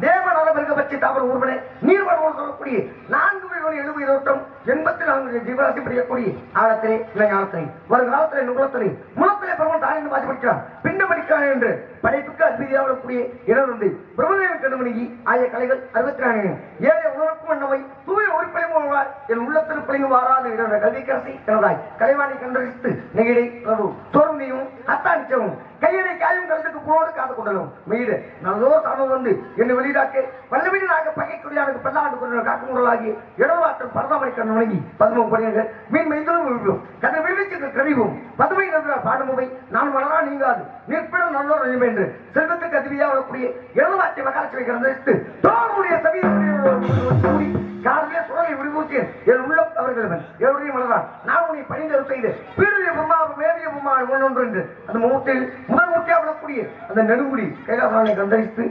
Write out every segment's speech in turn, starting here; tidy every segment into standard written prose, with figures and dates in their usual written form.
தேவ நலமிருக பற்றி தாவர ஊர்வனை நீர்வன சொல்லக்கூடிய 4 எழுபது 84 ஜீவராசி படிக்கக்கூடிய ஆழத்திலே இளைஞானத்திலே ஒரு காலத்திலே நுகலத்திலே முகத்திலே பிரபலம் தாய் பாசி படிக்கிறான் பின்ன படிக்கிறான் என்று படைப்புக்கு அதிபதியாகக்கூடிய இருந்து பிரபதேவன் கண்மணிக்கு ஆகிய கலைகள் 64 ஏழை உணர்வுக்கும் அண்ணவை தூய ஒளிப்படையும் உணவார் என் உள்ளத்தில் பிழைந்து வாராது என்ற கல்விக்கரசி எனதாய் கலைவாணி கண்டறித்து நெகிழை பிரபு தோர்ந்தியும் அத்தானிச்சவும் கையடை காயும் கருத்துக்கு போடு காத்து கொண்டலும் மீது நல்லதோ தானோ வந்து என்னை வெளியிடாக்க வல்லவீனாக பகைக்குடியானுக்கு பல்லாண்டு கொண்டு காக்கும் முறையாகி இடவாற்றல் பரதாமணி கண் வணங்கி 13 படிகள் மீன் மெய்தலும் விழுவோம் கதை விழிச்சுக்கு கழிவும் பதுமை பாடுமுவை நான் வளரா நீங்காது நிற்பிடம் நல்லோர் அழிவு என்று செல்வத்துக்கு அதிபதியாக வரக்கூடிய இடவாற்றை மகாலட்சுமி கலந்தரித்து தோளுடைய சபையை காலையே சுழலை விடுபூச்சு என் உள்ளம் அவர்கள் என்னுடைய மலர்தான் நான் உன்னை பணிந்தல் செய்து பீடிய பொம்மா மேவிய பொம்மா ஒன்றொன்று என்று அந்த முகத்தில் முதல் முக்கிய விடக்கூடிய அந்த நெடுங்குடி கைலாசனை கண்டறித்து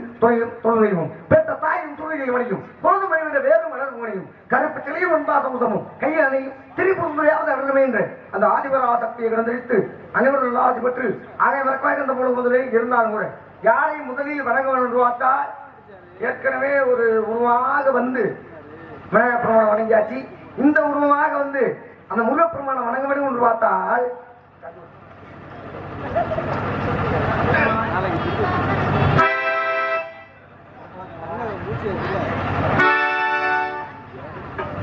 தொழிலும் பெற்ற தாயும் தொழிலை வணியும் பொழுது மணிவிட வேறு மலர் மணியும் கருப்பு சிலையும் ஒன்பாசமுதமும் கையில் அணையும் திரிபுரையாவது அவர்களுமே என்று அந்த ஆதிபரா சக்தியை கண்டறித்து அனைவரும் ஆசி பெற்று அனைவருக்காக இருந்த பொழுது முதலே இருந்தாலும் கூட யாரை முதலில் வணங்க வேண்டும் என்று பார்த்தால் ஏற்கனவே ஒரு உருவமாக வந்து விநாயக பிரமாணம் வணங்கியாச்சு இந்த உருவமாக வந்து அந்த முருக பிரமாணம் வணங்க வேண்டும் என்று பார்த்தால்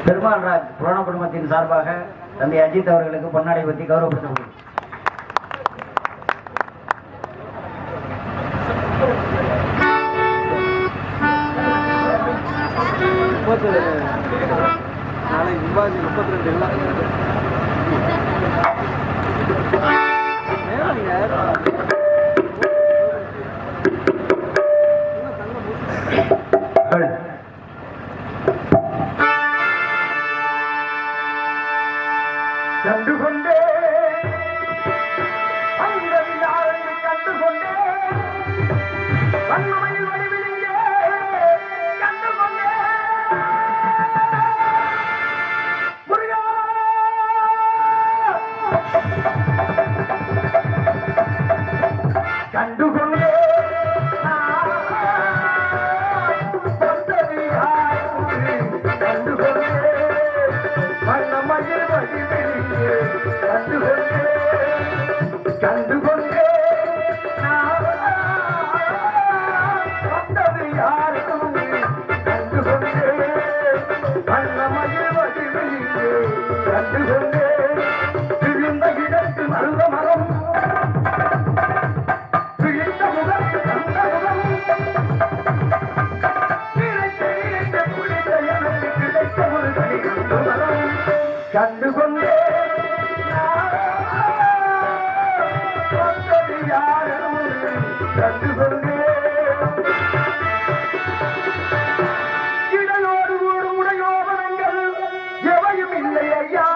பெருமாள் ராஜ் புராண குடும்பத்தின் சார்பாக தந்தை அஜித் அவர்களுக்கு பொன்னாடை பற்றி கௌரவப்படுத்த நாளைக்கு 32 கண்டுகொண்டே அந்த விழாவை கண்டுகொண்டே வன்மையில் வடிவிலிங்கே கண்டுகொண்டே கண்டுகொண்டே கண்டுகொண்டே வண்ணமயில் வடிவிலிங்கே கண்டுகொண்டே கண்டுகொண்டே வந்தது யாரும் கண்டுகொண்டே வண்ணமயில் வடிவிலிங்கே கண்டுகொண்டே விழுந்த இடத்து மருத மரம் விழித்த முகத்து தந்த முகம் கிடைத்த குடித்த எனக்கு கிடைத்த ஒரு கடிதம் கண்டுகொண்டே யாரும் கண்டுகொண்டே இடையோடு கூடும் உடையோபனங்கள் எவையும் இல்லை ஐயா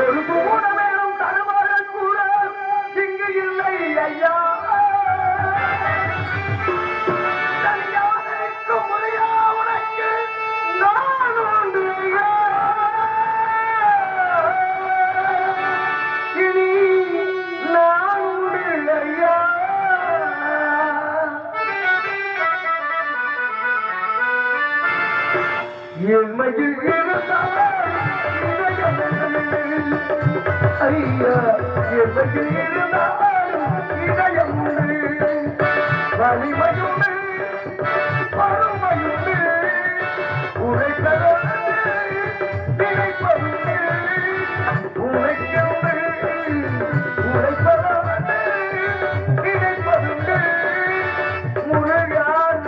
ஒரு கூட மேலும் தருமாறல் கூட இங்கு இல்லை ஐயா தனியாதற்கும் முறையா உனக்கு நான் உண்டு ஐயா இனி நான் உண்டு ஐயா என்மையில் இருந்தால் ஐயா என்மையில் இருந்தாலும் இதயம் வலிமையுண்டு பருமையுண்டு உழைப்பதுண்டு நினைப்பதுண்டு உழைக்கிறது உழைப்பதுண்டு நினைப்பதுண்டு முறையான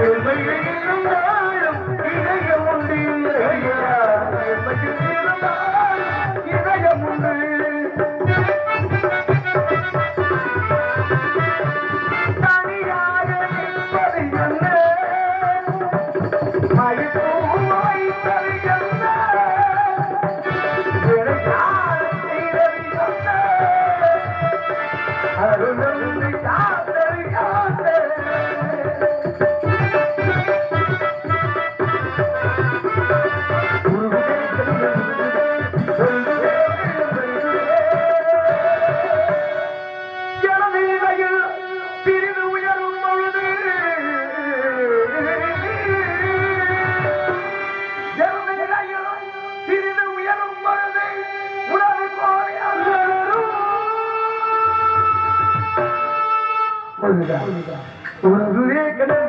என்மையில் இருந்தாலும் இதயம் உண்டு ஐயா என்மையில் இருந்தாலும் இதயம் உண்டு உருகுதே கடல்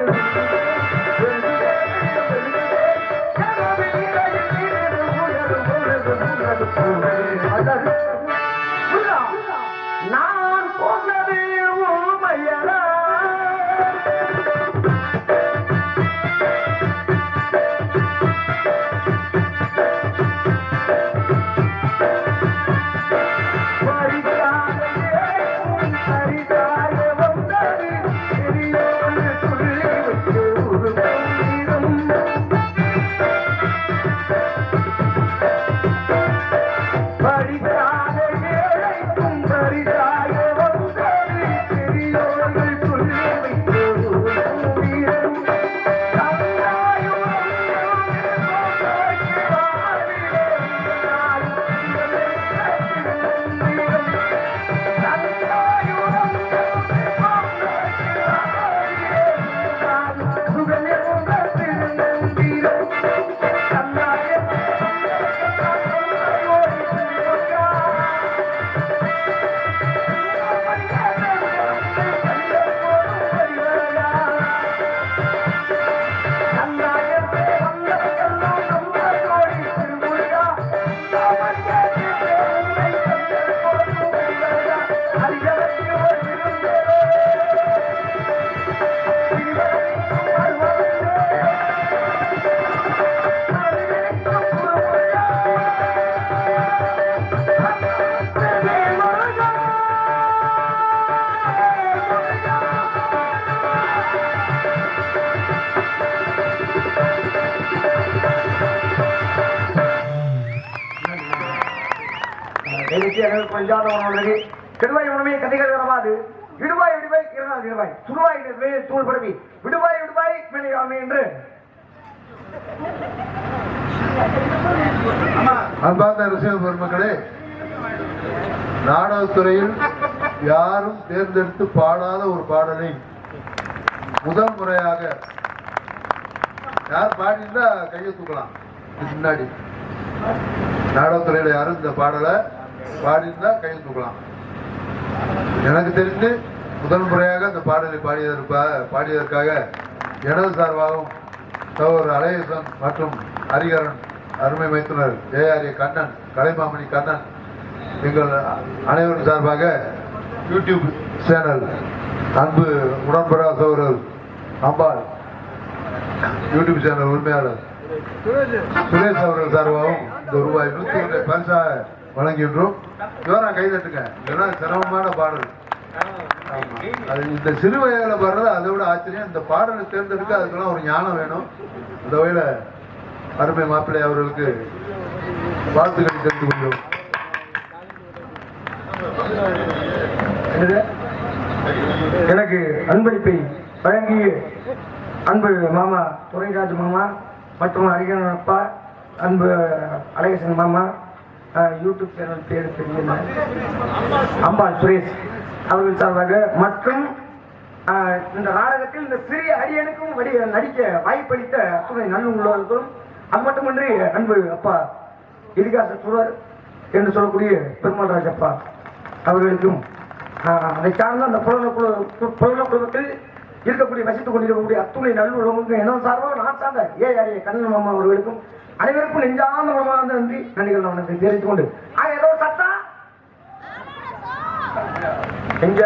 நான் போனது ஊமையரா கெடுவாய் உணவே கதைகள் வரவாது விடுவாய் விடுவாய் இரணாது விடுவாய் சுடுவாய் சூழ் படுவி விடுவாய் விடுவாய் மேலே என்று அன்பார்ந்த ரசிக பெருமக்களே, நாடகத்துறையில் யாரும் தேர்ந்தெடுத்து பாடாத ஒரு பாடலை முதல் முறையாக யார் பாடியிருந்தா கையை தூக்கலாம். முன்னாடி நாடகத்துறையில யாரும் இந்த பாடலை பாடியிருந்தா கையை தூக்கலாம். எனக்கு தெரிந்து முதல் முறையாக இந்த பாடலை பாடியதற்காக எனது சார்பாகவும் சகோதரர் அழகேசன் மற்றும் ஹரிகரன் அருமை மைத்துனர் ஜெயாரிய கண்ணன் கலைமாமணி கண்ணன் எங்கள் அனைவரும் சார்பாக யூடியூப் சேனல் அன்பு உடன்படா சகோதரர் அம்பாள் யூடியூப் சேனல் உரிமையாளர் சுரேஷ் அவர்கள் சார்பாகவும் இந்த ரூபாய் 101 பரிசாக வழங்குகின்றோம். இவரா கைதட்டுங்க. இதெல்லாம் சிரமமான பாடல். அது இந்த சிறு வயதில் பாடுறது அதை விட ஆச்சரியம். இந்த பாடலை தேர்ந்தெடுக்க அதுக்கெல்லாம் ஒரு ஞானம் வேணும். இந்த வகையில அருமை மாப்பிள்ளை அவர்களுக்கு வாழ்த்துக்களை தெரிந்து கொள்கிறோம். எனக்கு அன்பளிப்பை வழங்கிய அன்பு மாமா துரைராஜ் மாமா மற்றும் ஹரிகரன் அப்பா, அன்பு அழகேசன் மாமா, யூடியூப் சேனல் பேர் தெரியல, அம்பாள் சுரேஷ் அவர்கள் சார்பாக மற்றும் இந்த நாடகத்தில் இந்த சிறிய அரியனுக்கும் நடிக்க வாய்ப்பளித்த துணை நல்லுள்ளவர்களும், அது மட்டுமின்றி அன்பு அப்பா இதிகாச சுரர் என்று சொல்லக்கூடிய பெருமாள்ராஜ் அப்பா அவர்களுக்கும், அதை சார்ந்த அந்த புலன குழுவத்தில் இருக்கக்கூடிய வசித்துக் கொண்டிருக்கக்கூடிய அத்துணை நல்லுள்ளவங்களுக்கும் எனது சார்பாக நான் சார்ந்த ஏஆரிய கண்ணன் மாமா அவர்களுக்கும் அனைவருக்கும் நெஞ்சார்ந்த உணவார்ந்த நன்றி நன்றிகள் நான் தெரிவித்துக் கொண்டு ஏதோ சத்தா எங்க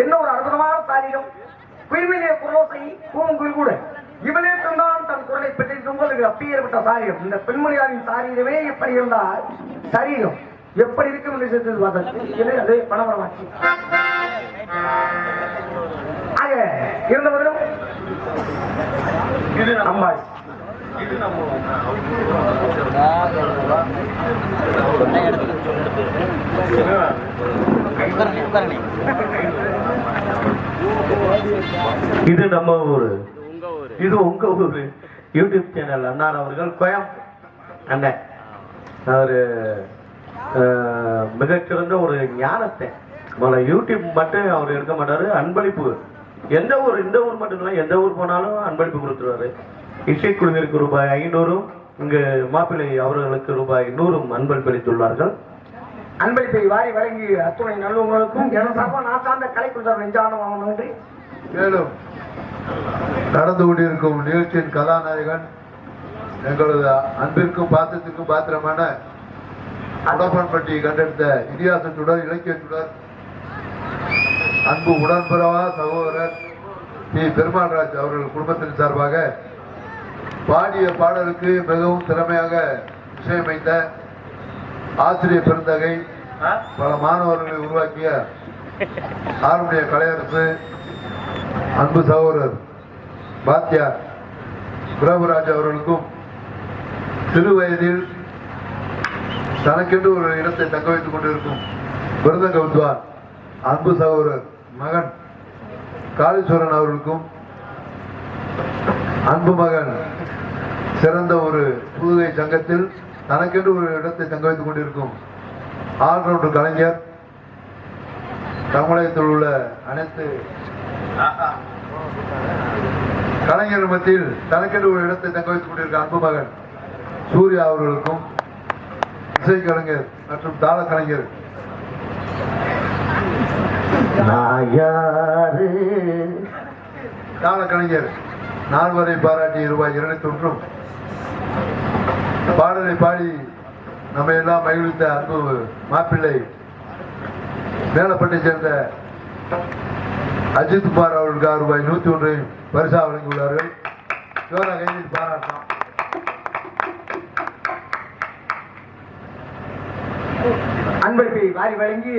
என்ன ஒரு அற்புதமான சாரீரம், குயில்மையிலே குரோசை பூங்குயில் கூட இவனே தந்தான் தன் குரலை பெற்றிருக்கும் போது அப்பேற்பட்ட சாரீரம். இந்த பெண்மணியாரின் சாரீரமே எப்படி இருந்தால் சரீரம் எப்படி இருக்கும் என்று சேர்த்து பார்த்தது அதே பணவரமாச்சு. ஆக இருந்தவர்களும் அம்மாள் இது நம்ம ஊரு, இது உங்க ஊரு. யூடியூப் சேனல் அண்ணார் அவர்கள் கோயம் அண்ணன் அவரு மிகச்சிறந்த ஒரு ஞானத்தை யூடியூப் மட்டும் அவர் எடுக்க மாட்டாரு. அன்பளிப்பு எந்த ஊர், இந்த ஊர் மட்டும் இல்லை, எந்த ஊர் போனாலும் அன்பளிப்பு கொடுத்துருவாரு. இசைக்குழுவிற்கு ரூபாய் 500, இங்கு மாப்பிள்ளை அவர்களுக்கு ரூபாய் 100 அன்பளிப்பளித்துள்ளார்கள். அன்பளிப்பை வாரி வழங்கி அத்துணை நல்லவங்களுக்கும் என சார்பாக நான் சார்ந்த கலைக்குழு நெஞ்சானமாக நன்றி. மேலும் நடந்து கொண்டிருக்கும் நிகழ்ச்சியின் கதாநாயகன் எங்களது அன்பிற்கும் பாத்திரத்திற்கும் பாத்திரமான உடம்பன்பட்டி கண்டெடுத்த இதிகாச சுடர், இலக்கிய சுடர், அன்பு உடன்பிறவா சகோதரர் பி பெருமாள்ராஜ் அவர்கள் குடும்பத்தின் சார்பாக பாடிய பாடலுக்கு மிகவும் திறமையாக இசையமைத்த ஆசிரியர் பெருந்தகை, பல மாணவர்களை உருவாக்கிய ஆறுமுடைய கலையரசு, அன்பு சகோதரர் பாத்தியார் பிரபுராஜ் அவர்களுக்கும் சிறு வயதில் தனக்கென்று ஒரு இடத்தை தக்க வைத்துக் கொண்டிருக்கும் விருதங்க வித்வான் அன்பு சகோதரர் மகன் காளீஸ்வரன் அவர்களுக்கும், அன்பு மகன் சிறந்த ஒரு புதுகை சங்கத்தில் தனக்கென்று ஒரு இடத்தை தங்க வைத்துக் கொண்டிருக்கும் ஆல்ரவுண்டர் கலைஞர், தமிழகத்தில் உள்ள அனைத்து கலைஞர் மத்தியில் தனக்கென்று ஒரு இடத்தை தங்க வைத்துக் கொண்டிருக்க அன்பு மகன் சூர்யா அவர்களுக்கும், இசை கலைஞர் மற்றும் தாள கலைஞர் தாள கலைஞர் நால்வரை பாராட்டி ரூபாய் 201 பாடலை பாடி நம்ம எல்லாம் மகிழ்வித்த அன்பு மாப்பிள்ளை மேலப்பட்டை சேர்ந்த அஜித் குமார் அவர்களுக்கு ரூபாய் 101 பரிசா வழங்கியுள்ளார்கள். ஜோரா கைதி பாராட்டலாம். அன்பளிப்பை வாரி வழங்கி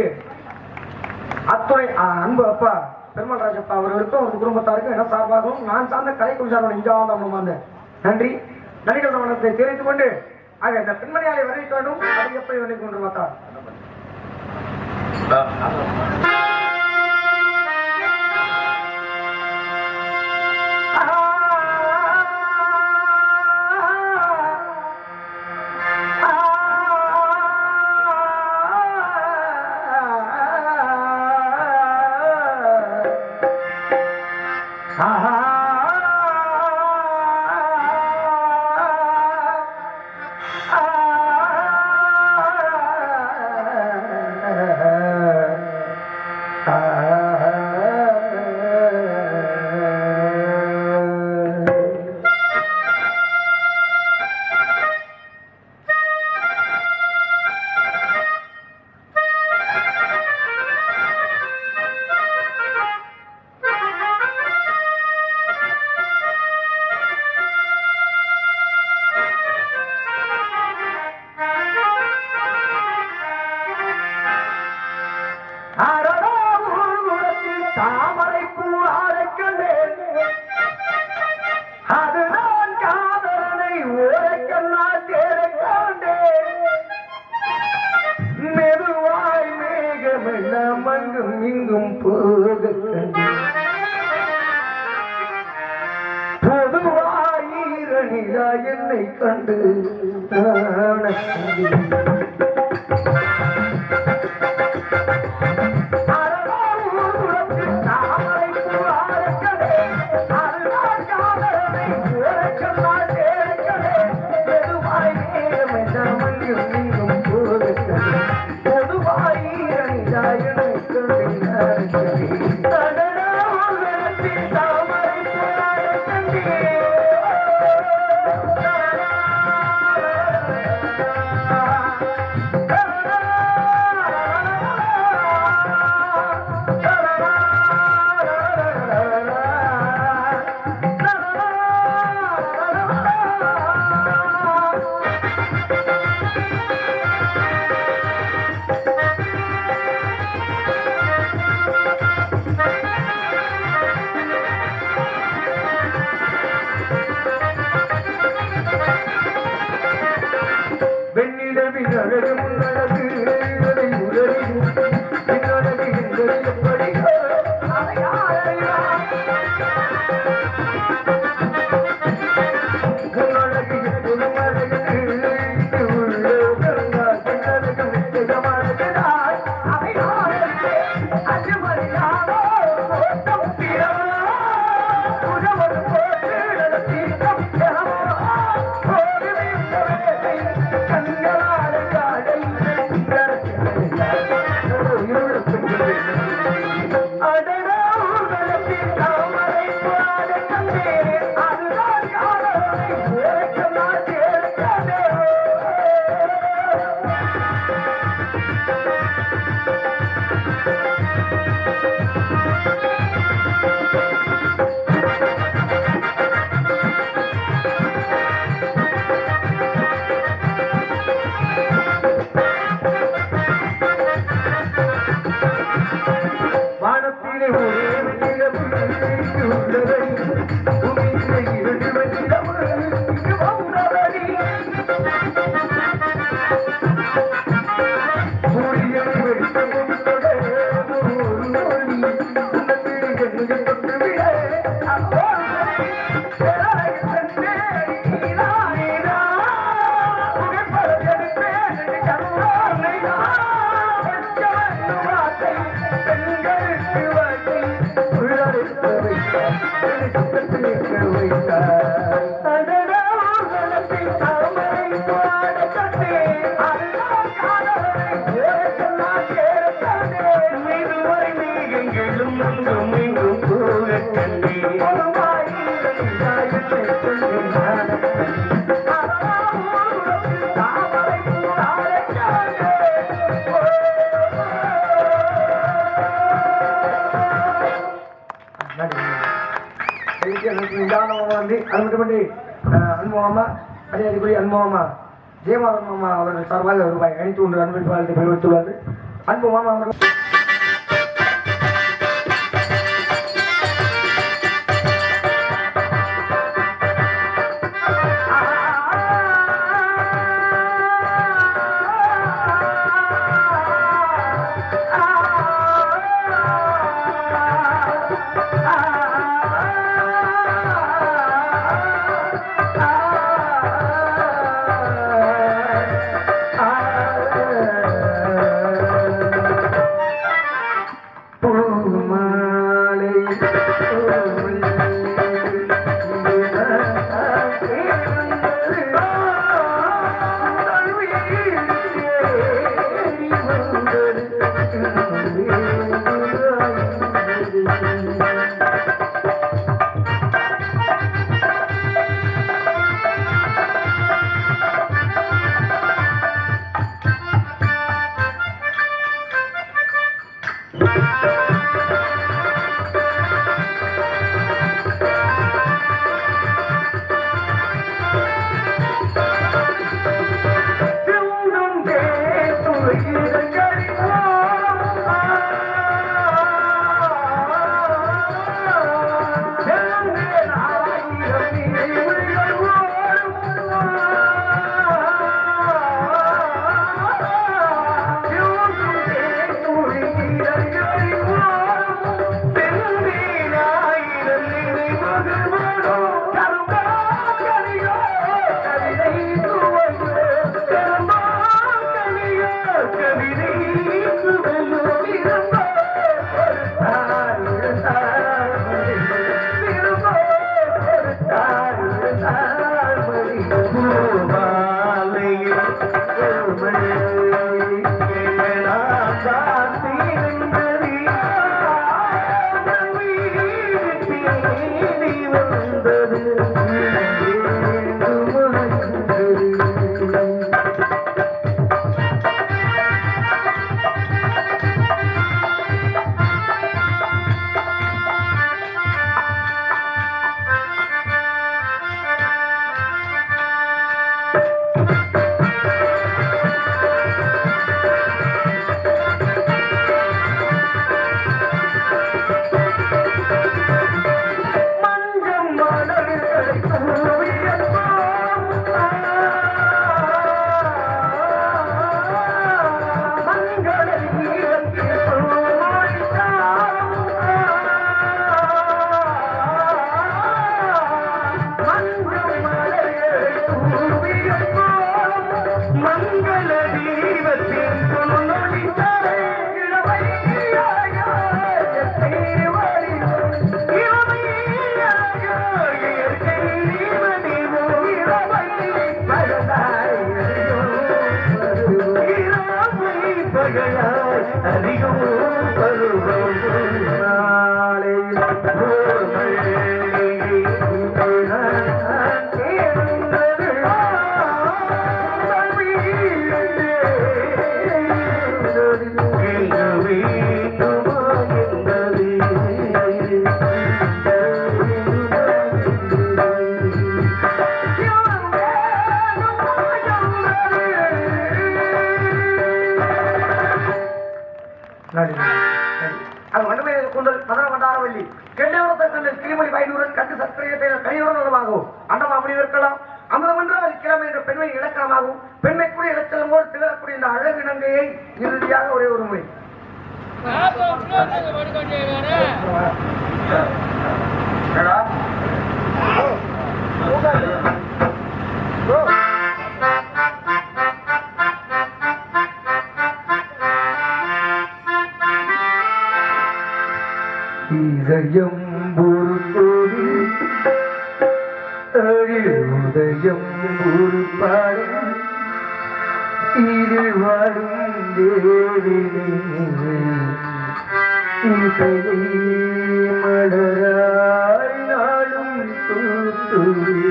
அத்துணை அன்பு அப்பா பெருமாள்ராஜ் அப்பா அவர்களுக்கும் அவரது குடும்பத்தாருக்கும் என சார்பாகவும் நான் சார்ந்த கலைக்குழு சார்பாக நெஞ்சார்ந்த நன்றி நடிகர் கவனத்தை தெரிவித்துக் கொண்டு ஆக இந்த பெண்மணியாலை வரவேற்க வேண்டும். அதை எப்படி வந்து கொண்டு பார்த்தார் என்னை கண்டு மட்டுமின்றி அன்பு மாமா மரியாதைக்குரிய அன்பு மாமா ஜெயமாதன் மாமா அவர்கள் சார்பாக ரூபாய் 500 அன்பளிப்பாளத்தை பெருவித்துள்ளார்கள். அன்பு மாமா அவர்கள் அது மண்டபை கொண்டு மதன மண்டாரவல்லி கெண்டவரத்தில் கிளிமொழி பயனூரன் கண்டு சத்திரியத்தை கையுறவாகவும் அண்டமா அப்படி இருக்கலாம் அமுதமன்று அது கிழமை என்ற பெண்மை இலக்கணமாகவும் பெண்மைக்குரிய இலச்சலமோடு திகழக்கூடிய இந்த அழகு நங்கையை இறுதியாக ஒரே ஒரு முறை இதயம் ஒரு கோவில் உதயம் ஒரு பாடம் இது வாழும் தேவினே இசையை மலராய் நாளும் தூத்துவே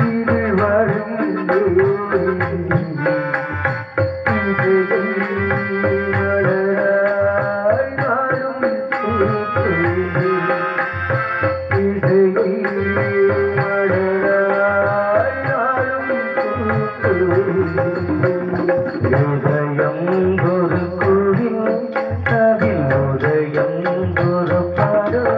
இது வாழும் இதயம் ஒரு குவில் அதில் உதயம் ஒரு பாடல்.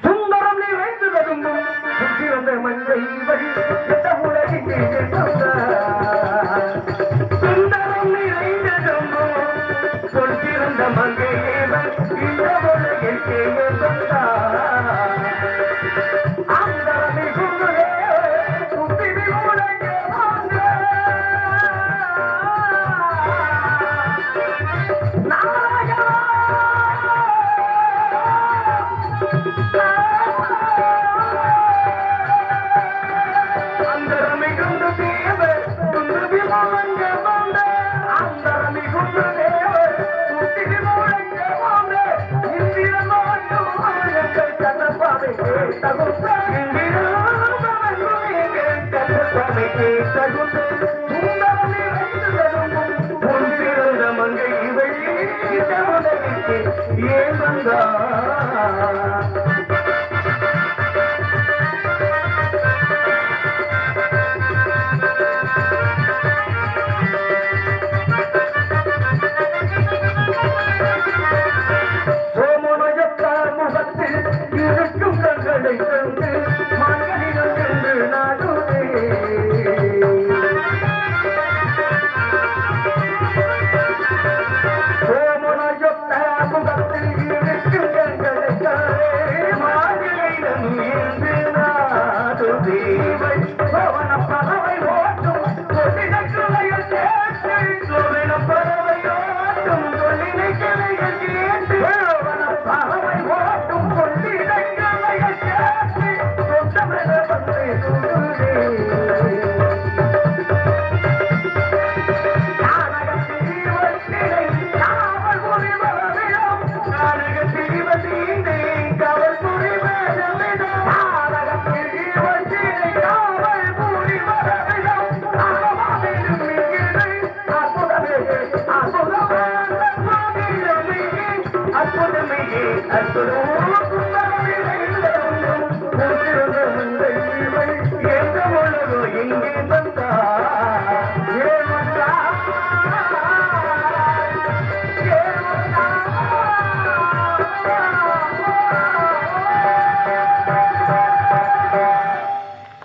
சுந்தரம் நிறைந்து தரும்பும் சுற்றி வந்த மஞ்சள் வழி சுந்தரம் நிறைந்த சொல்லிருந்த மங்கையேவன் இந்த உலகில் அந்தரமை குங்குலே சுத்தி உலக அந்தரமை குண்டு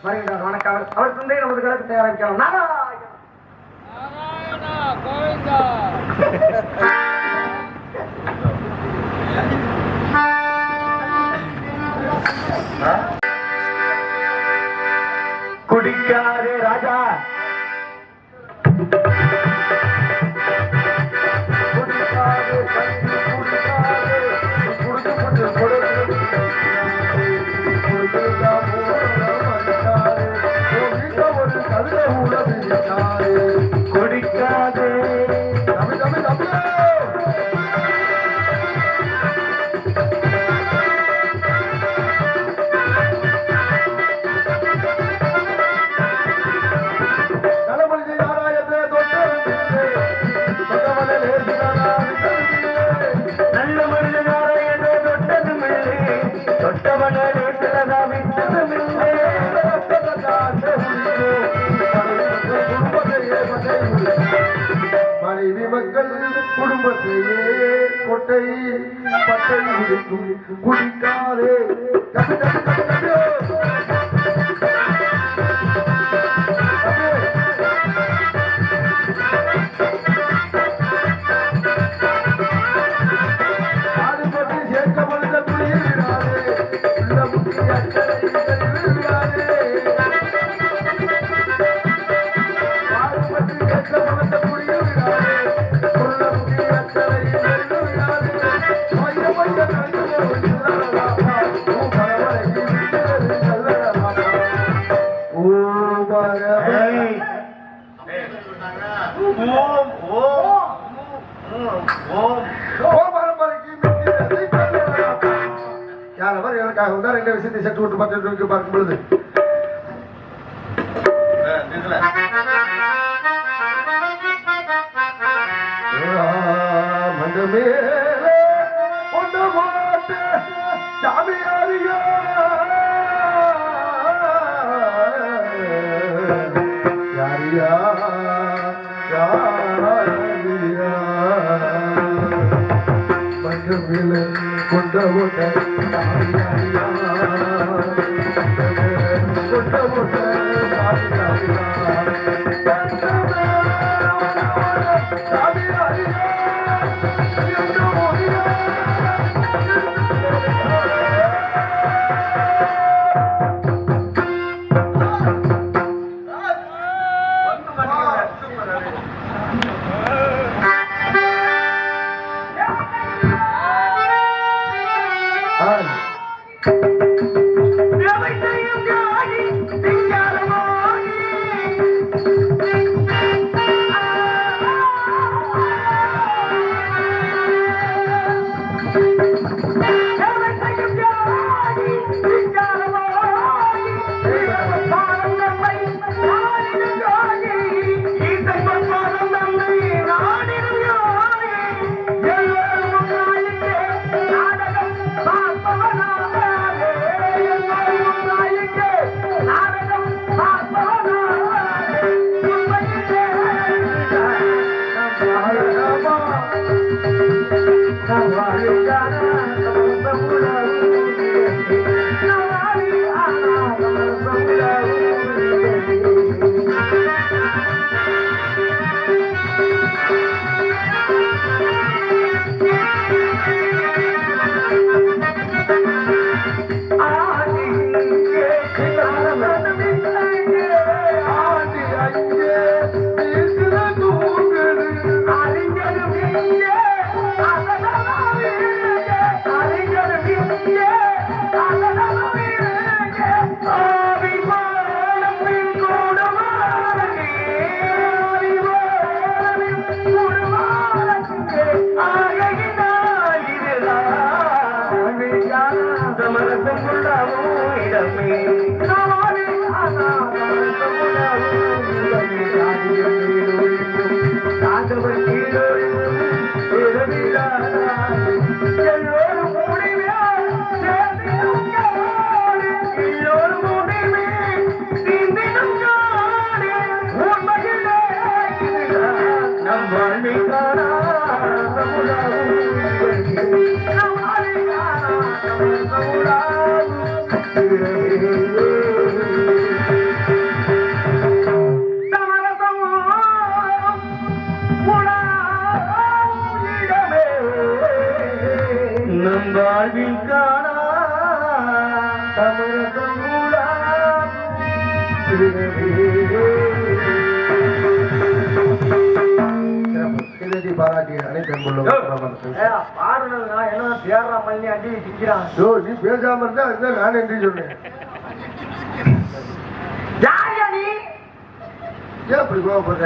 வருகின்றார் வணக்கம். அவர் தந்தை நமது கலக்கு தயாரிக்கலாம். நாராயண கோவிந்தா. குடிக்காதே ராஜா, குடிக்காதே தண்ணி குடிக்காதே, குடிச்சு கொடுக்காதே, ஒரு கவிதை கூட பிடிக்காதே, குடிக்காதே தம்பி தம்பி தம்பி தலைமொழி ஆராயத்தை நல்ல மனிதனார என்று தொட்டதும் இல்லை, தொட்டவன நேற்றதா விட்டதும் இல்லை. மனைவி மக்கள் குடும்பத்தையே கொட்டை பட்டை குடிக்கும் குடிக்காதே. தம்பி, தம்பி, தம்பி, தம்பி. ஆடு பற்றி சேர்க்கப்படுத்த குடியில் விடாதே, உள்ள முக்கிய அச்சனை விடாதே. ஆடு பற்றி சேர்க்கப்படுத்த குடியில் விடாதே, உள்ள முக்கிய அச்சனை விடாதே. மைய மைய கண்டு செல்லலாமா, ஓ பரவலை செல்லலாமா, ஓ பரவலை. ஓம் ஓம் ஓம் யாரவர் எனக்காக வந்தார். எங்க விஷயத்தை சற்று விட்டு பார்த்து பார்க்கும் பொழுது மண்டமே ஒன்று போட்டு சாமியாரியா யாரியா யாரியா மண்டமில் கொண்ட ஓட்ட சாமியாரியா கொண்ட ஓட்ட சாமியாரியா எல்லோரும் நம் வாழ்வில் காணா பாராட்டிய அனைத்து பாடுனா என்ன தேடுறா பண்ணி அடி சிக்கிறான். நீ பேசாம இருந்தா அதுதான் நான் என்று சொன்னேன். யாரியா நீ? ஏன் அப்படி கோவப்படுற?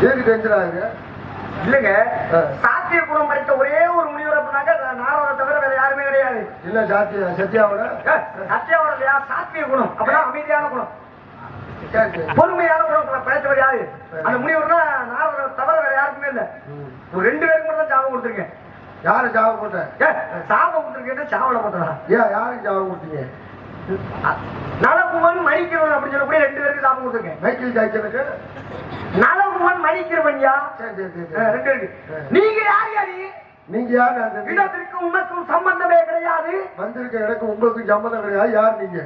ஏன் டென்ஷன் ஆகுங்க? இல்லங்க, சாத்திய குணம் படைத்த ஒரே ஒரு முனிவர் அப்படின்னாக்க நாரவரை தவிர வேற யாருமே கிடையாது. இல்ல சத்யாவோட சத்யாவோட இல்லையா? சாத்திய குணம் அப்படின்னா அமைதியான குணம், பொறுமையான குணம் படைத்தவர் யாரு? அந்த முனிவர்னா நாரவரை தவிர வேற யாருக்குமே இல்ல. ஒரு 2 பேருக்கு மட்டும் தான் சாபம் கொடுத்துருக்கேன். யாரு சாபம் போட்ட? சாபம் கொடுத்துருக்கேன். சாவல போட்டா ஏன் யாருக்கு சாபம் கொடுத்தீங்க? நலகுமன் மணிக்கிறவன் அப்படின்னு சொல்லக்கூடிய 2 பேருக்கு சாபம் கொடுத்துருக்கேன். மைக்கேல் ஜாக்சனுக்கு நலகுமன் மணிக்கிறவன் யா 2 பேருக்கு. நீங்க யார் நீ? நீங்க யாரு? இடத்திற்கும் உனக்கும் சம்பந்தமே கிடையாது. வந்திருக்க எனக்கு உங்களுக்கும் சம்பந்தம் கிடையாது. யார் நீங்க?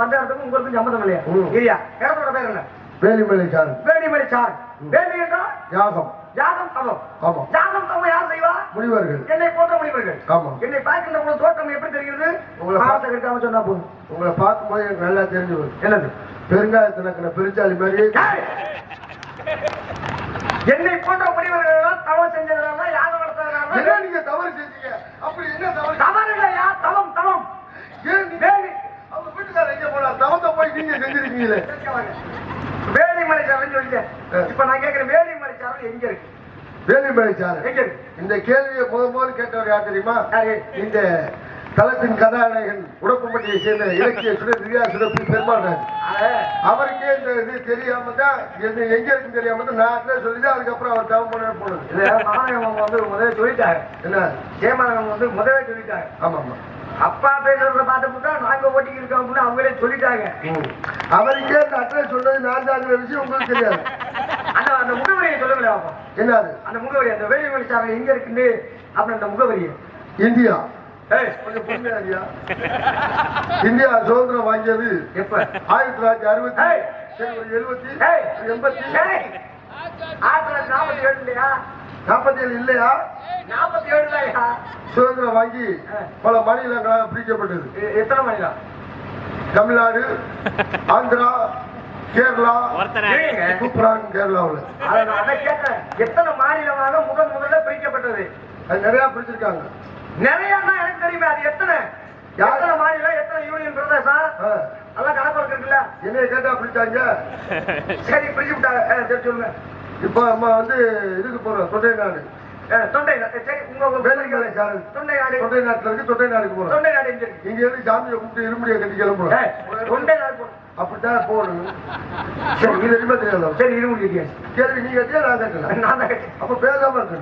வந்த இடத்துக்கும் உங்களுக்கும் சம்பந்தம் இல்லையா? இல்லையா? இடத்தோட பேர் என்ன? வேலிமலை சார். வேலிமலை சார். வேலி என்றால் யாகம். யாகம் தவம். ஆமா. யாகம் தவம் யார் செய்வா? முனிவர்கள். என்னை போன்ற முனிவர்கள். ஆமா. என்னை பார்க்கின்ற உங்களுக்கு தோட்டம் எப்படி தெரிகிறது? உங்களை பார்த்து கேட்காம சொன்னா போதும். உங்களை பார்க்கும்போது எனக்கு நல்லா தெரிஞ்சு வரும். என்னது? பெருங்காயத்தினக்கு பெருச்சாலி மாதிரி. என்னை போன்ற முனிவர்கள் தவம் செஞ்சதுனால யாகம் நடத்ததுனால என்ன நீங்க தவறு செஞ்சீங்க? அப்படி என்ன தவறு? தவறு இல்லையா? தவம் தவம். ஏன் வேலி அவங்க வீட்டுக்காரர் எங்க போனா தவத்தை போய் நீங்க செஞ்சிருக்கீங்களே? வேலிமலை சார் சொல்லிட்டேன். இப்ப நான் கேட்கிறேன், வேலிமலை சார் எங்க இருக்கு? வேலிமலை சார் எங்க இருக்கு? இந்த கேள்வியை முதல் கேட்டவர் யார் தெரியுமா? இந்த தளத்தின் கதாநாயகன் உடப்பம்பட்டியை சேர்ந்த இலக்கிய சுடர் ரியா சுடப்பி பெருமாள். அவருக்கே இந்த இது தெரியாம தான் எங்க இருக்குன்னு தெரியாம தான் நான் சொல்லிதான் அதுக்கப்புறம் அவர் தவம் பண்ண போனது. முதல்ல சொல்லிட்டாங்க. என்ன சேமானவங்க முதல்ல சொல்லிட்டாங்க. ஆமா ஆமா. அப்பா பேசுறத பார்த்துட்டு நாங்க ஓட்டிக்கு இருக்கோம் அப்படின்னு அவங்களே சொல்லிட்டாங்க. அவருக்கே அந்த அட்ரஸ் சொன்னது நான் தான் விஷயம் உங்களுக்கு தெரியாது. அந்த முகவரியை சொல்லுங்களே. என்னது அந்த முகவரி? அந்த வேலிமலை சார் எங்க இருக்குன்னு அப்படி அந்த முகவரி. இந்தியா. கொஞ்சம் புரிஞ்சுயா? இந்தியா சுதந்திரம் வாங்கியது எப்ப? 1960 47 இல்லையா? 47 சுதந்திரம் வாங்கி பல மாநிலங்களாக பிரிக்கப்பட்டது. எத்தனை மாநிலம்? தமிழ்நாடு, ஆந்திரா, கேரளா, சூப்பரான் கேரளாவில். அதை கேட்டேன், எத்தனை மாநிலமாக முதல்ல பிரிக்கப்பட்டது? அது நிறைய பிரிச்சிருக்காங்க. நிறைய எனக்கு தெரியுமே. அது எத்தனை எத்தனை மாநிலம், எத்தனை யூனியன் பிரதேசம் எல்லாம் கணக்கு இருக்குல்ல? என்னைய கேட்டா பிடிச்சாங்க. சரி, பிரிச்சு விட்டாங்க. சரி சொல்லுங்க. இப்ப நம்ம இதுக்கு போறோம், தொண்டை நாடு. தொண்டை நாடு. சரி, உங்க வேலைக்காலை சார் தொண்டை நாடு. தொண்டை நாட்டுல இருக்கு. தொண்டை நாடுக்கு போறோம். தொண்டை நாடு எங்க இருக்கு? இங்க இருந்து சாமியை கூப்பிட்டு இருமுடியை கட்டி கிளம்புறோம். தொண்டை நாடு போகணும். அப்படித்தான் போகணும். சரி, இது தெரியுமா தெரியாது? சரி, இருமுடி கேள்வி நீ கட்டியா நான் கேட்கல? நான் தான் கேட்டேன். அப்ப பேசாம இருக்கு.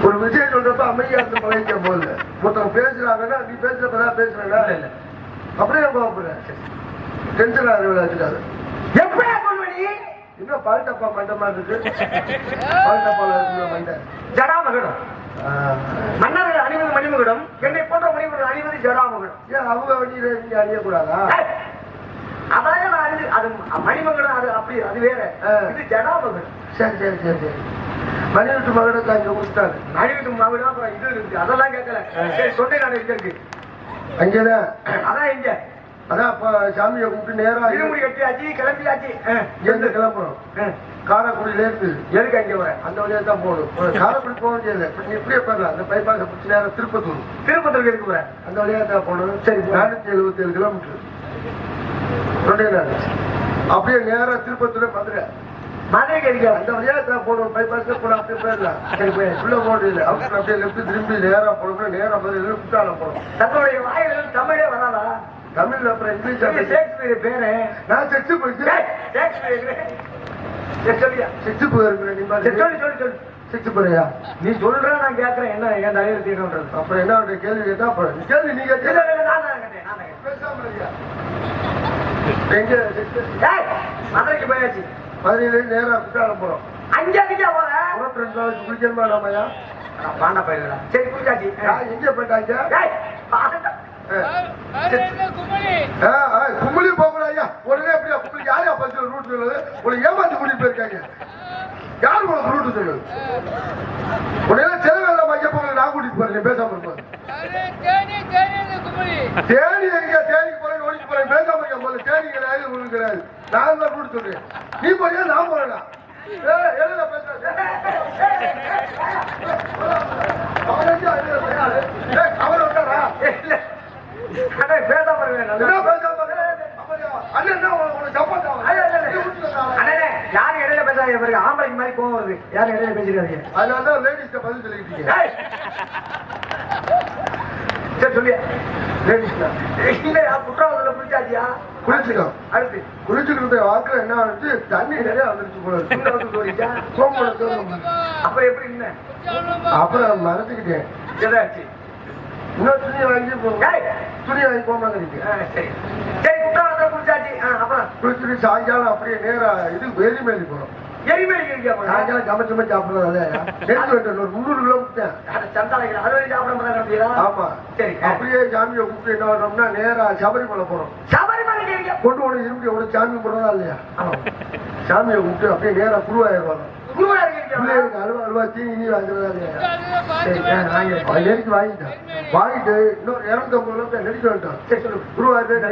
ஒரு விஷயம் சொல்றப்ப அமைதியா இருந்து பழகிக்க போல. மொத்தம் பேசுறாங்கன்னா நீ பேசுறப்பதான் பேசுறா இல்ல அப்படியே கோவப்படுற. டென்ஷன் ஆகுது. எப்படியா சொல்லுவ நீ? இன்னும் பால்டப்பா மண்டமா இருக்கு. பால்டப்பால இருக்கு மண்டை. ஜடாமகுடம். மன்னர்கள் அணிவது மணிமகுடம். என்னை போன்ற மணிமகுடம் அணிவது ஜடாமகுடம். ஏன் அவங்க வண்டியில நீங்க அணியக்கூடாதா? அதான் நான் அணிந்து அது மணிமகுடம். அது அப்படி, அது வேற. இது ஜடாமகுடம். சரி சரி சரி சரி. மணிவிட்டு மகுடத்தை அங்க கொடுத்தாங்க. மணிவிட்டு மகுடம் அப்புறம் இது இருக்கு. அதெல்லாம் கேட்கல. சரி, தொண்டை நாடு எங்க இருக்கு? அங்கேதான். அதான் எங்க? அதான் அப்ப சாமியை கூப்பிட்டு நேரா இருமுடி கட்டியாச்சு, கிளம்பியாச்சு. எங்க கிளம்புறோம்? காரைக்குடியில இருந்து. எதுக்கு அங்கே வர? அந்த வழியா தான் போகணும். காரைக்குடி போக முடியாது. நீ இப்படியே போயிடலாம். அந்த பைபாஸை பிடிச்சி நேரம் திருப்பத்தூர். திருப்பத்தூருக்கு எதுக்கு போற? அந்த வழியா தான் போகணும். சரி, 477 கிலோமீட்டர் தொண்டை நாடு. அப்படியே நேரா திருப்பத்தூர் மதுரை. மதுரைக்கு எதுக்கு? அந்த வழியா தான் போகணும். பைபாஸ் போன அப்படியே போயிடலாம். சரி, போய் உள்ள போகணும். அவங்க அப்படியே லெப்ட் திரும்பி நேரா போகணும். நேரா மதுரை குற்றாலம் போகணும். தன்னுடைய வாயில் தமிழே வராதா? தமிழ்ல அப்புறம் இங்கிலீஷ். ஷேக்ஸ்பியர் பேரு நான் செச்சு போயிட்டு செச்சு போயிருக்கிறேன். செச்சு போறியா? நீ சொல்ற, நான் கேட்கறேன். என்ன என் தலையில தீர்வுன்றது? அப்புறம் என்ன கேள்வி கேட்டா கேள்வி நீங்க பேசாம எங்க மதுரைக்கு போயாச்சு. மதுரையில நேரா குற்றாலம் போறோம். அங்கே போற 22 நாளைக்கு குளிக்கணுமா? நாமையா பாண்டா பயிர்களா? சரி, குளிச்சாச்சு. எங்க போயிட்டாங்க? கும்பலி போகக்கூடாது ஐயா. உடனே எப்படியா கும்பலி யாரையா பஸ் ரூட் சொல்லுது? உனக்கு ஏமாத்தி கூட்டிட்டு போயிருக்காங்க. யாரு உனக்கு ரூட் சொல்லுது? உடனே செலவேல மைய போகல நான் கூட்டிட்டு போறேன். பேசாம இருப்பேன். தேனி எங்க தேனிக்கு போறேன் ஓடிக்கு போறேன். பேசாம இருக்க போல தேனி கிடையாது உங்களுக்கு கிடையாது. நான் தான் ரூட் சொல்றேன். நீ போறியா நான் போறேனா? எழுத பேசுறேன். அவர் விட்டாரா? இல்ல அண்ணே பேசாம யாரும் இடையில பேசாதீங்க பாருங்க. ஆம்பளைக்கு மாதிரி கோவம் வருது. யாரும் இடையில பேசிருக்காதீங்க. அதனாலதான் லேடிஸ்ட பதில் சொல்லிக்கிட்டீங்க. சரி சொல்லியா இல்லையா குற்றாலத்துல குளிச்சாச்சியா? குளிச்சுட்டோம். அடுத்து குளிச்சுக்கிட்டு வாக்குல என்ன ஆச்சு? தண்ணி நிறைய வந்துருச்சு போல இருக்கு. அப்புறம் எப்படி என்ன? அப்புறம் மறந்துக்கிட்டேன். எதாச்சு இன்னும் துணியை வாங்கி துணியை வாங்கி போமாங்க. சரி சரி குற்றாலத்துல குளிச்சாச்சு. அப்புறம் குளிச்சுட்டு சாயங்காலம் அப்படியே நேரா இது வேலிமேலி போறோம். எரிமேலிக்கு இருக்கியா? சாயங்காலம் சமைச்சு சாப்பிடுறதால நெருங்கி விட்டேன். ஒரு 300 கிலோமீட்டர் சந்தாலைகள் அது வரைக்கும் சாப்பிட முடியாது. ஆமா. சரி அப்படியே சாமியை கூப்பிட்டு என்ன பண்ணோம்னா நேரா சபரிமலை போறோம். சபரிமலைக்கு இருக்கியா? கொண்டு போன இரும்பி எவ்வளவு சாமி போடுறதா இல்லையா? சாமியை கூப்பிட்டு அப்படியே நேரா குருவாயூர் வரோம். பிள்ளைகளுக்கு அல்வா சீனி வாங்குறதா இல்லையா? நெருக்கி வாங்கிட்டு இன்னொரு 250 கிலோமீட்டர் நெருக்கி வந்துட்டோம். குருவாயூர்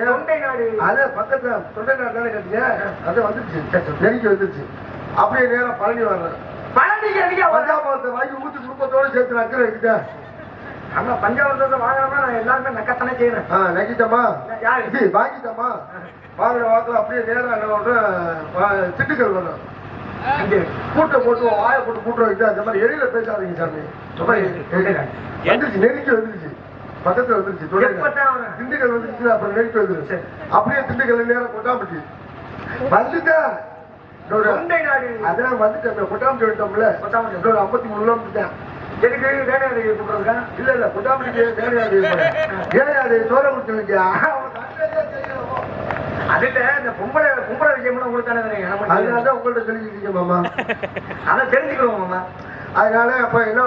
அதே பக்கத்துல தொண்டை நாடு தானே கட்டிங்க. அதை வந்துருச்சு நெருக்கி வந்துருச்சு. அப்படியே நேரம் பழனி வர்றேன். பஞ்சாபத்தை வாங்கி ஊத்தி குடும்பத்தோடு சேர்த்து நக்கல வைக்கிட்டேன். ஆமா பஞ்சாபத்தை வாங்கினோம்னா நான் எல்லாருமே நக்கத்தானே செய்யறேன். நக்கிட்டமா வாங்கிட்டமா வாங்கின வாக்குல அப்படியே நேரம் என்ன பண்றேன் திண்டுக்கல் வர்றோம். கூட்டம் போட்டு வாயை போட்டு கூட்டம் வைக்க அந்த மாதிரி எளியில பேசாதீங்க சாமி. வந்துருச்சு நெருக்கி வந்துருச்சு. பக்கத்துல வந்துருச்சு திண்டுக்கல் வந்துருச்சு. அப்புறம் நெருக்கி வந்துருச்சு. அப்படியே திண்டுக்கல் நேரம் கொட்டாம்பட்டி வந்துட்டேன். அதான் வந்துட்டேன். கொட்டாம்பட்டி விட்டோம்ல. இன்னொரு 53 கிலோமீட்டர் எனக்கு வேலையாடி கூப்பிடுறா. இல்ல இல்ல கொட்டாம்பட்டி வேலையாடி வேலையாடி சோழ கொடுத்து அதுல இந்த பொம்பளை விஷயம் உங்களுக்கு தானே. அதனாலதான் உங்கள்ட்ட சொல்லிக்கிட்டீங்க மாமா. அதை தெரிஞ்சுக்கிறோம் மாமா. அதனால அப்ப என்ன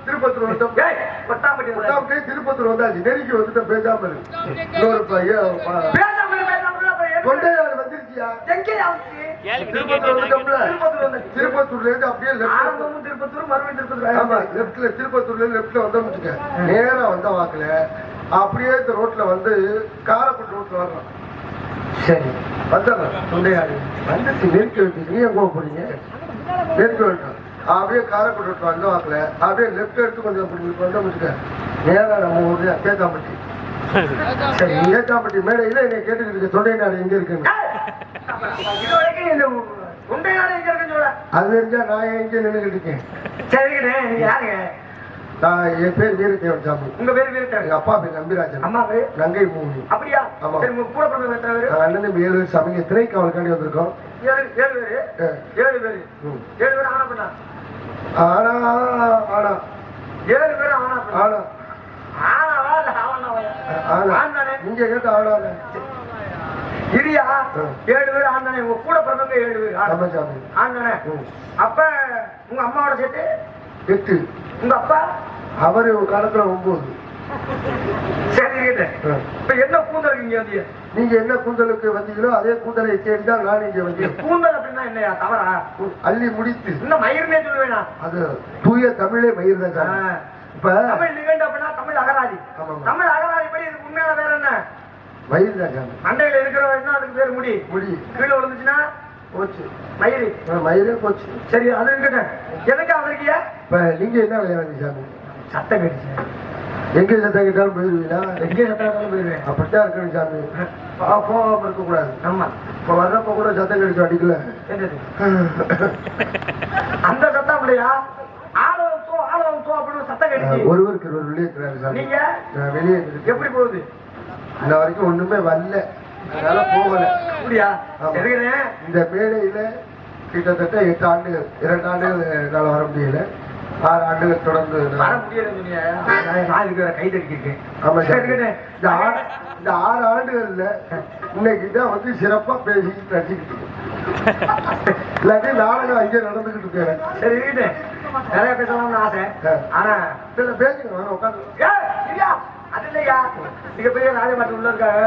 திருப்பத்தூர் வந்தோம். கொட்டாம்பட்டி திருப்பத்தூர் வந்தாச்சு. நெருக்கி வந்துட்டு பேசாம தொண்டையாடு வந்துருச்சியா? திருப்பத்தூர்ல இருந்து அப்படியே திருப்பத்தூர் மறுபடியும் திருப்பத்தூர். ஆமா லெப்ட்ல திருப்பத்தூர்ல லெப்ட்ல வந்தோம்னு நேரா வந்த வாக்குல அப்படியே இந்த ரோட்ல வந்து காரப்பட்டு ரோட்ல வர்றோம். சரி வந்துடுறோம். தொண்டையாடு வந்துச்சு நெருக்கி வச்சு நீங்க எங்க போறீங்க? நெருக்கி விட்டோம். அப்படியே காரப்பட்டு ரோட்ல வந்த வாக்குல அப்படியே லெப்ட் எடுத்து கொஞ்சம் வந்தோம்னு நேரா நம்ம ஊர்ல பேத்தாம்பட்டி. சரி ஏத்தாம்பட்டி மேடையில என்னை கேட்டுக்கிட்டு இருக்க தொண்டை நாடு எங்க இருக்குன்னு. அது இருந்தா நான் எங்க நின்றுகிட்டு இருக்கேன். என் பேர் வீரதேவன் சாமி. உங்க பேர் வீரதேவன். எங்க அப்பா பேர் நம்பிராஜன். அம்மா பேர் நங்கை மூணு. அப்படியா? ஆமா. கூட பிறந்த எத்தனை பேரு? அண்ணன் 7 பேர் சாமிங்க. திரைக்காவலுக்காண்டி வந்திருக்கோம். 7 பேரு. 7 பேரு. 7 பேரு ஆனா பண்ணா? ஆனா ஆனா 7 பேரு ஆனா பண்ணா? ஆனா ஆனாவா இல்ல ஆவனாவா? ஆனானே. நீங்க கேட்ட ஆனானே. இரியா 7 பேரு ஆனானே. உங்க கூட பிறந்தவங்க 7 பேரு. ஆமா சாமி. ஆனானே. அப்ப உங்க அம்மாவோட சேர்த்து 8. உங்க அப்பா? அவரு ஒரு காலத்துல 9. சரி இப்ப என்ன கூந்தல் இங்க வந்து? நீங்க என்ன கூந்தலுக்கு வந்தீங்களோ அதே கூந்தலை தேடி தான் நான் இங்க வந்தேன். கூந்தல் அப்படின்னா என்னையா தவறா? அள்ளி முடித்து இன்னும் மயிர்னே சொல்லுவேனா? அது தூய தமிழே மயிர் தான் சார். இப்ப தமிழ் நிகழ்ந்து அப்படின்னா தமிழ் அகராதி. தமிழ் அகராதி படி இதுக்கு உண்மையான பேர் என்ன? மயிர் தான் சார். மண்டையில இருக்கிறவன்னா அதுக்கு பேர் முடி. கீழே விழுந்துச்சுன்னா போச்சு மயிறு. மயிரே போச்சு. சரி அது இருக்கட்டும். எதுக்கு அவருக்கியா? இப்ப நீங்க என்ன விளையாடுங்க சாமி? சத்தம் கடிச்சு எங்க சத்தம் கேட்டாலும் போயிருவீங்களா? எங்க சத்தம் கேட்டாலும் போயிருவேன். அப்படித்தான் இருக்கணும் சாமி. போகாம இருக்க கூடாது. ஆமா இப்ப வர்றப்ப கூட சத்தம் கடிச்சு அடிக்கல. அந்த சத்தம் இல்லையா? ஆளவம் சோ அப்படின்னு சத்தம் கடிச்சு ஒருவருக்கு ஒரு வெளியே இருக்கிறாரு சாமி. நீங்க வெளியே எப்படி போகுது? இன்ன வரைக்கும் ஒண்ணுமே வரல. அதனால போகல. அப்படியா? இந்த மேடையில கிட்டத்தட்ட 8 ஆண்டுகள் 2 ஆண்டுகள் வர முடியல. 6 ஆண்டுகள் தொடர்ந்து வர முடியல. கை தட்டிருக்கேன். ஆமா இந்த 6 ஆண்டுகள்ல இன்னைக்கு தான் வந்து சிறப்பா பேசிக்கிட்டு நடிச்சுக்கிட்டு இருக்கேன். இல்லாட்டி நாடகம் அங்கே நடந்துகிட்டு இருக்கேன். சரி நிறைய பேசலாம்னு ஆசை. ஆனா பேசுங்க உட்காந்து அது இல்லையா மிகப்பெரிய ராஜமாட்டி உள்ள இருக்காங்க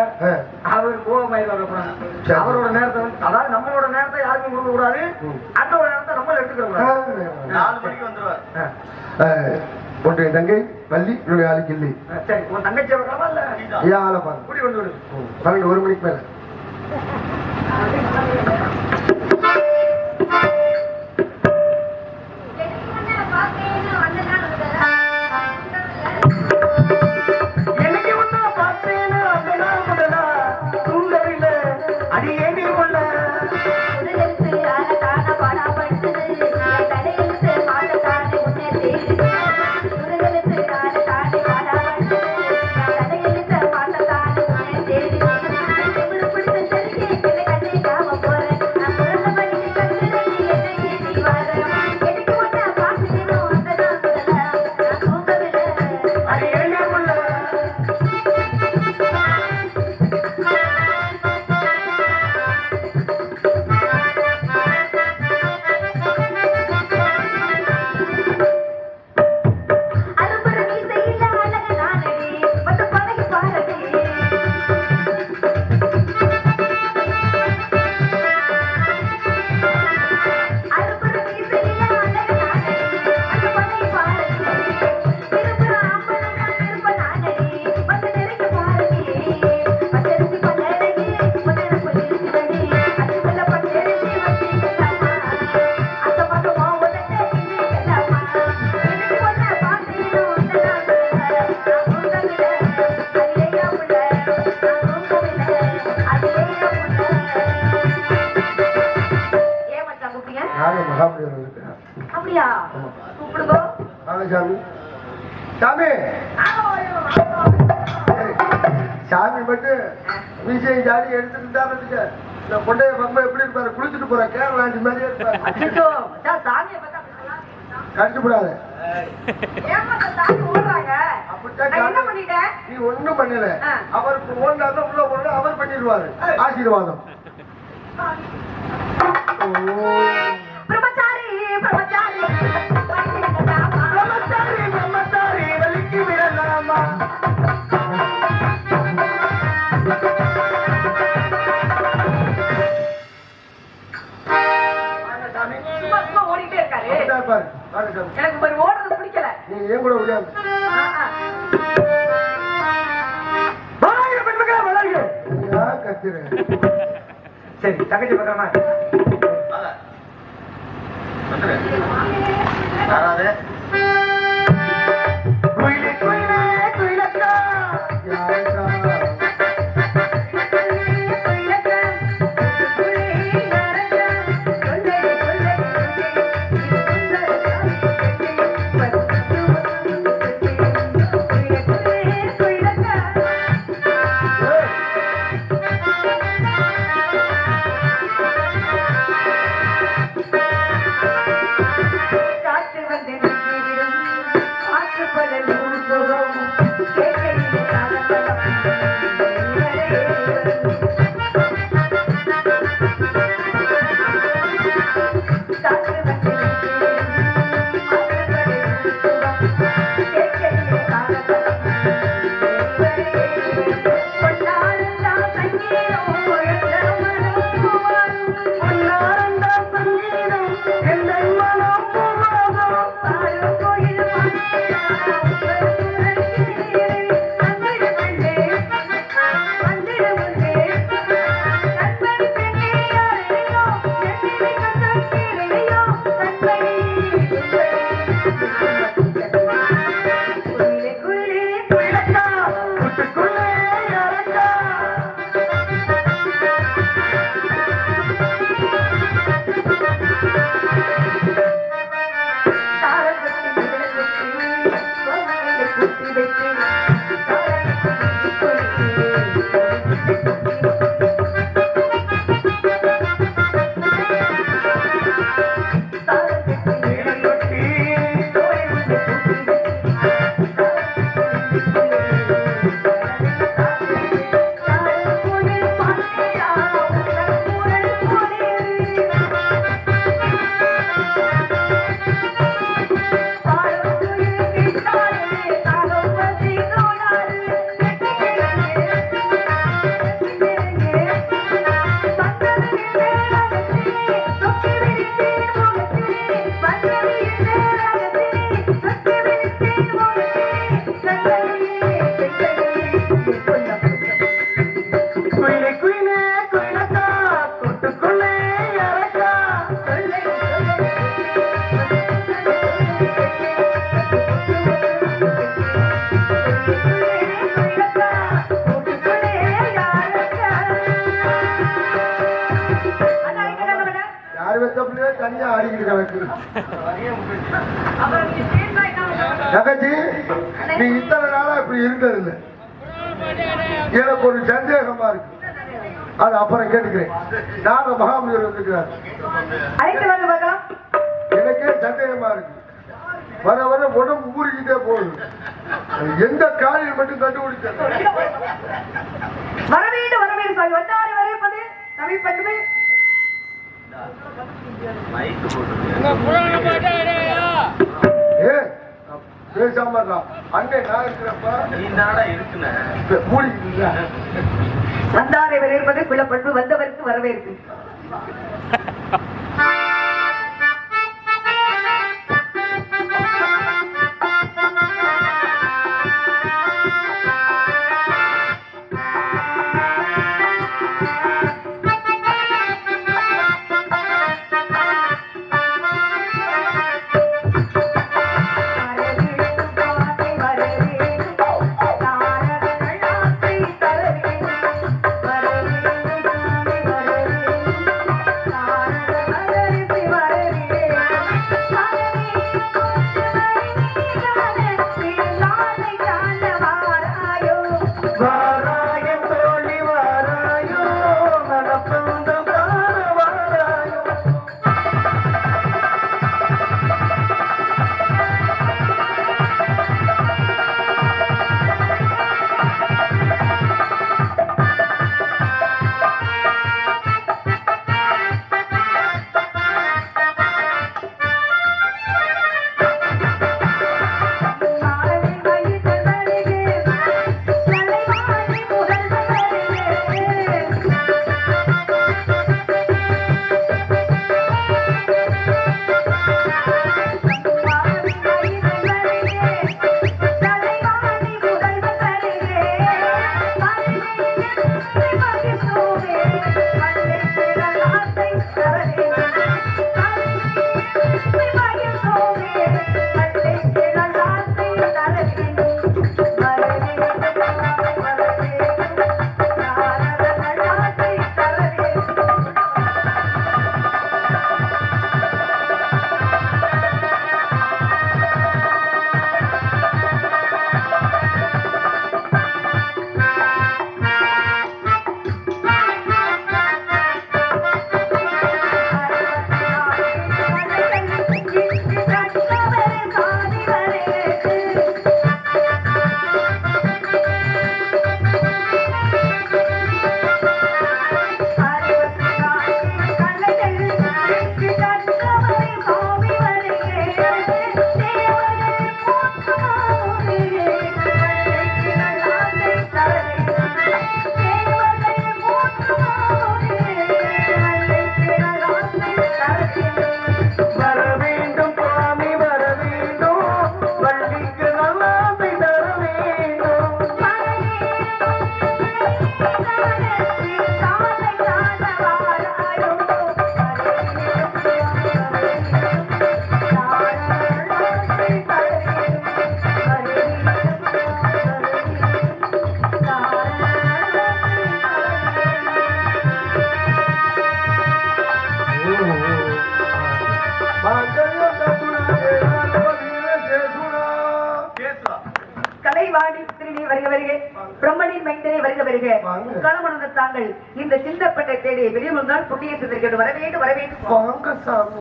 அவர் கோவமாயிருவாங்க சரி. அவரோட நேரத்தை அதாவது நம்மளோட நேரத்தை யாருக்கும் கொடுக்க கூடாது அண்ணோட நேரத்தை நம்மள எடுத்துக்க கூடாது 4 மணிக்கு வந்துருவார். ஒன்றைய தங்கை வள்ளி இவருடைய ஆளு கிள்ளி சரி உன் தங்கச்சி வரலாமா இல்ல ஐயா ஆளை பாருங்க குடி கொண்டு விடு 12 1 மணிக்கு மேல என்னைக்கு ஒண்ணா பார்த்தேன்னு அந்த நாள் முதலா தூங்கவில்லை அது ஏண்டி கொள்ள அது ஏண்டி கொள்ள நானே மகாபலிபுரம் இருக்கேன் அப்படியா கூப்பிடுங்க வாங்க சாமி சாமி சாமி மட்டும் விஷயம் ஜாடி எடுத்துட்டு இருந்தா இந்த கொண்டைய பம்ப எப்படி இருப்பாரு குளிச்சுட்டு போற கேரளாண்டி மாதிரியே இருப்பாரு அச்சோ மச்சான் சாமியை பார்த்தா கடிச்சு விடாத ஏமாத்த தாண்டி ஓடுறாங்க அப்படித்தான் நான் என்ன சாமி. பண்ணிட்டேன் நீ ஒண்ணும் பண்ணல ஆ. அவருக்கு ஓண்டாதான் உள்ள ஒண்ணு அவர் பண்ணிடுவாரு ஆசீர்வாதம் பிரம்மச்சாரி பிரம்மச்சாரி பிரம்மச்சாரி பிரம்மச்சாரி வலிக்கு விடலாமா வாங்க சாமி சும்மா சும்மா ஓடிட்டே இருக்காரு அப்படித்தான் இருப்பாரு வாங்க சாமி எனக்கு ஒரு ஓடுறது பிடிக்கல நீ ஏன் கூட முடியாது வளர்க பெண்மக்களே வளர்க ஏன் கத்துறேன் சரி தங்கச்சி பத்திரமா வாங்க. வந்துரு. யாராவது குயிலே குயிலே குயிலக்கா காற்று வந்து நின்றுவிடும் காற்று பல நூறு சுகம் கேட்கையிலே காதல் காற்று வந்து கேட்கையிலே காதல் கொண்டாடுந்தா சங்கீதம் பொன்னாரண்டா சங்கீதம் எங்கள் மனம் பூவாகும். பாடும் கோயில் வந்திடுமுள்ளே வீட்டுல தனியா ஆடிக்கிட்டு கிடக்கு. அப்புறம் நீங்க சேர்ந்தா என்ன பண்ணுவீங்க? தங்கச்சி நீ இத்தனை நாளா இப்படி இருந்தது இல்லை. எனக்கு ஒரு சந்தேகமா இருக்கு, அது அப்புறம் கேட்டுக்கிறேன். நாங்க மகாமுனிவர் வந்துக்கிறார், அழைத்து வந்து பார்க்கலாம். எனக்கே சந்தேகமா இருக்கு. வர வர உடம்பு ஊறிக்கிட்டே போகுது. அது எந்த காரியம் மட்டும் கண்டுபிடிச்ச வரவேண்டு வரவேண்டு சாமி வந்தாரை வரவேற்பது தமிழ் பண்பு. ஏ பேசாம அண்ணே நான் இருக்கிறப்ப நீ நாடா இருக்குன மூடிக்கிட்டு வந்தாரை வரவேற்பது குல பண்பு, வந்தவருக்கு வரவேற்பு. கலைவாணி திருநீ வருக வருக, பிரம்மனின் மைந்தனை வருக வருக. முக்காலமணந்த தாங்கள் இந்த சிந்தப்பட்ட தேடியை வெளியே புண்ணிய சிந்தனை வரவேண்டு வரவேண்டு.